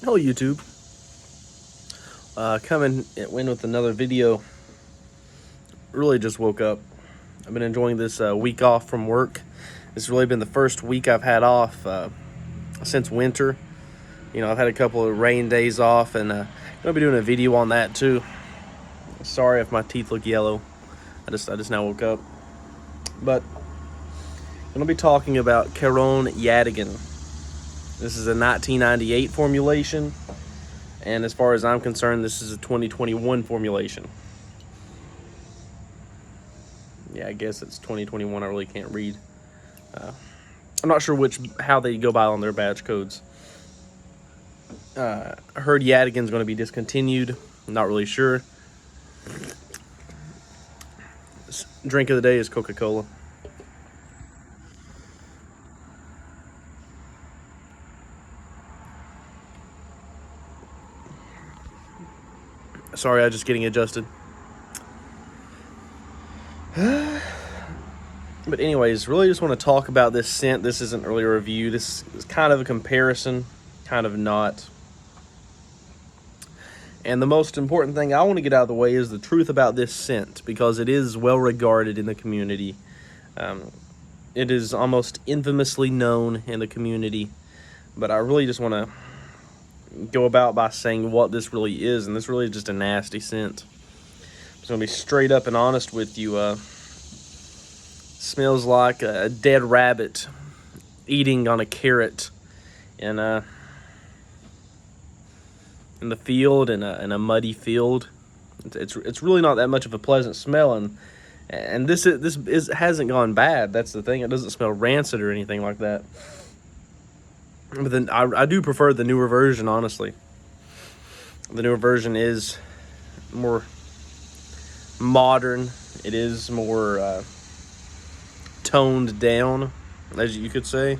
Hello YouTube. Coming in with another video. Really just woke up. I've been enjoying this week off from work. It's really been the first week I've had off since winter. You know, I've had a couple of rain days off, and I'm gonna be doing a video on that too. Sorry if my teeth look yellow. I just now woke up. But I'm gonna be talking about Caron Yatagan. This is a 1998 formulation, and as far as I'm concerned, this is a 2021 formulation. Yeah, I guess it's 2021. I really can't read. I'm not sure how they go by on their batch codes. I heard Yatagan's going to be discontinued. I'm not really sure. Drink of the day is Coca-Cola. Sorry, I'm just getting adjusted. But anyways, really just want to talk about this scent. This isn't really a review. This is kind of a comparison, kind of not. And the most important thing I want to get out of the way is the truth about this scent, because it is well regarded in the community. It is almost infamously known in the community. But I really just want to go about by saying what this really is, and this really is just a nasty scent. I'm just going to be straight up and honest with you. Smells like a dead rabbit eating on a carrot in the field, in a muddy field. It's really not that much of a pleasant smell, and this hasn't gone bad. That's the thing. It doesn't smell rancid or anything like that. But then I do prefer the newer version, honestly. The newer version is more modern. It is more toned down, as you could say.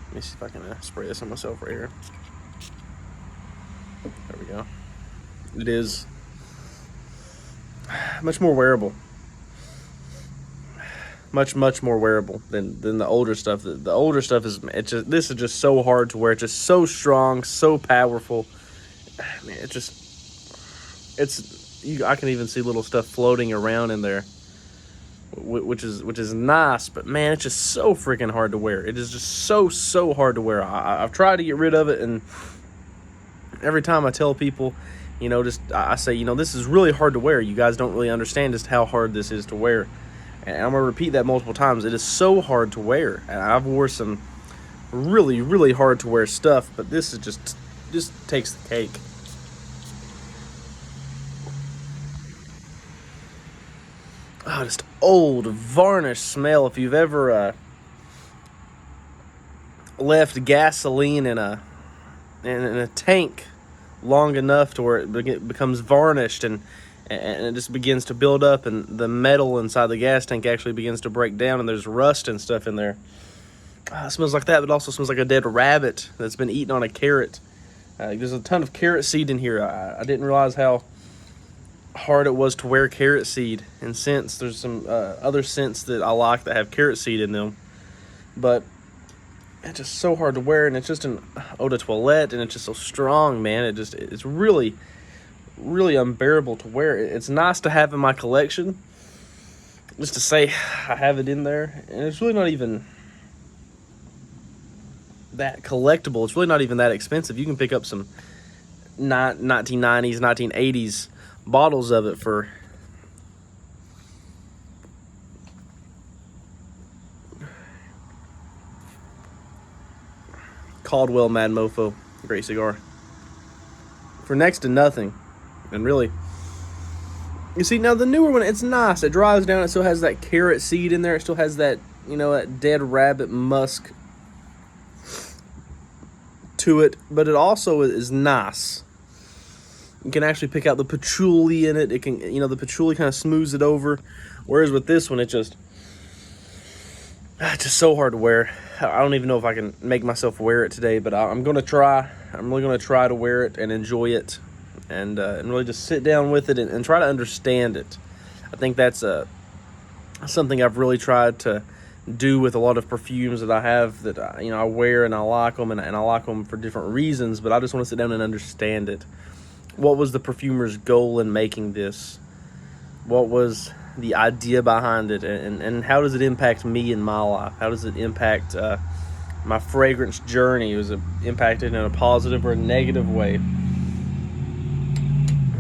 Let me see if I can spray this on myself right here. There we go. It is much more wearable. Much more wearable than the older stuff. The older stuff this is just so hard to wear. It's just so strong, so powerful. Man, I can even see little stuff floating around in there, which is nice. But man, it's just so freaking hard to wear. It is just so hard to wear. I've tried to get rid of it, and every time I tell people, I say, this is really hard to wear. You guys don't really understand just how hard this is to wear. And I'm going to repeat that multiple times. It is so hard to wear. And I've wore some really hard to wear stuff, but this is just takes the cake. Oh, just old, varnished smell. If you've ever left gasoline in a tank long enough to where it becomes varnished and it just begins to build up, and the metal inside the gas tank actually begins to break down, and there's rust and stuff in there. It smells like that, but it also smells like a dead rabbit that's been eaten on a carrot. There's a ton of carrot seed in here. I didn't realize how hard it was to wear carrot seed and scents. There's some other scents that I like that have carrot seed in them, but it's just so hard to wear, and it's just an eau de toilette, and it's just so strong, man. It's really unbearable to wear. It's nice to have in my collection, just to say I have it in there, and it's really not even that collectible. It's really not even that expensive. You can pick up some 1990s, 1980s bottles of it for Caldwell Mad Mofo, great cigar, for next to nothing. And really, you see, now the newer one, it's nice. It dries down. It still has that carrot seed in there. It still has that, that dead rabbit musk to it. But it also is nice. You can actually pick out the patchouli in it. It can, the patchouli kind of smooths it over. Whereas with this one, it's just so hard to wear. I don't even know if I can make myself wear it today, but I'm going to try. I'm really going to try to wear it and enjoy it. And really just sit down with it and try to understand it. I think that's something I've really tried to do with a lot of perfumes that I have that I wear, and I like them, and I like them for different reasons. But I just want to sit down and understand it. What was the perfumer's goal in making this? What was the idea behind it, and how does it impact me in my life? How does it impact my fragrance journey? Was it impacted in a positive or a negative way?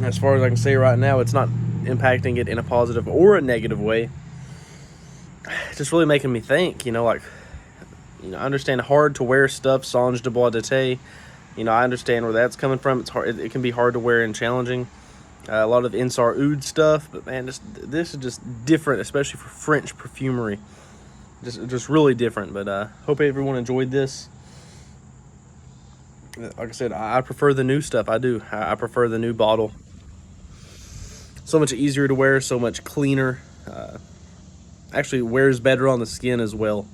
As far as I can say right now, it's not impacting it in a positive or a negative way. It's just really making me think, I understand hard to wear stuff, Sange de Bois d'été. I understand where that's coming from. It's hard. It can be hard to wear and challenging. A lot of Insar Oud stuff, but man, this is just different, especially for French perfumery. Just really different. But hope everyone enjoyed this. Like I said, I prefer the new stuff. I do. I prefer the new bottle. So much easier to wear, so much cleaner. Actually wears better on the skin as well.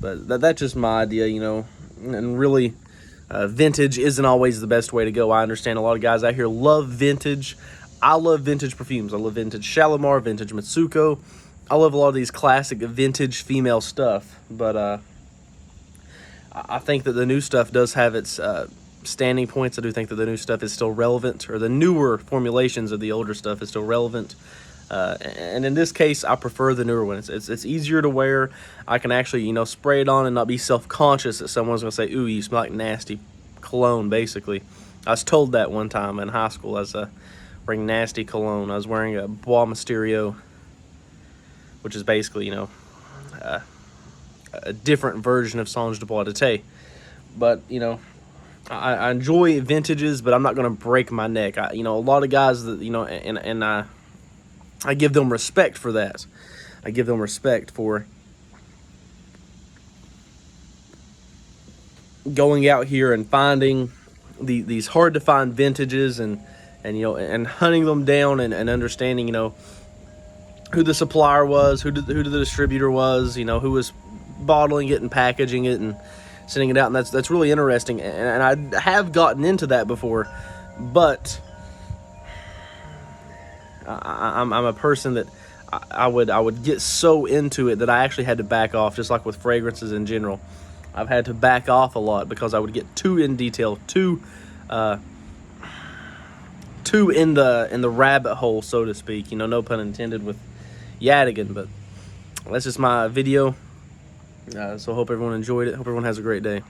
But that's just my idea, and really, vintage isn't always the best way to go. I understand a lot of guys out here love vintage. I love vintage perfumes. I love vintage Shalimar, vintage Mitsuko. I love a lot of these classic vintage female stuff. But I think that the new stuff does have its standing points. I do think that the new stuff is still relevant, or the newer formulations of the older stuff is still relevant. And in this case, I prefer the newer one. It's easier to wear. I can actually, spray it on and not be self-conscious that someone's going to say, ooh, you smell like nasty cologne, basically. I was told that one time in high school. I was wearing nasty cologne. I was wearing a Bois Mysterio, which is basically, a different version of Sange de Bois d'été. But, I enjoy vintages, but I'm not going to break my neck. A lot of guys that, and I give them respect for that. I give them respect for going out here and finding these hard to find vintages and hunting them down and understanding, who the supplier was, who the distributor was, who was bottling it and packaging it and sending it out. And that's really interesting. And I have gotten into that before, but I'm a person that I would get so into it that I actually had to back off, just like with fragrances in general. I've had to back off a lot because I would get too in detail, too in the rabbit hole, so to speak. No pun intended with Yatagan, but that's just my video. So hope everyone enjoyed it. Hope everyone has a great day.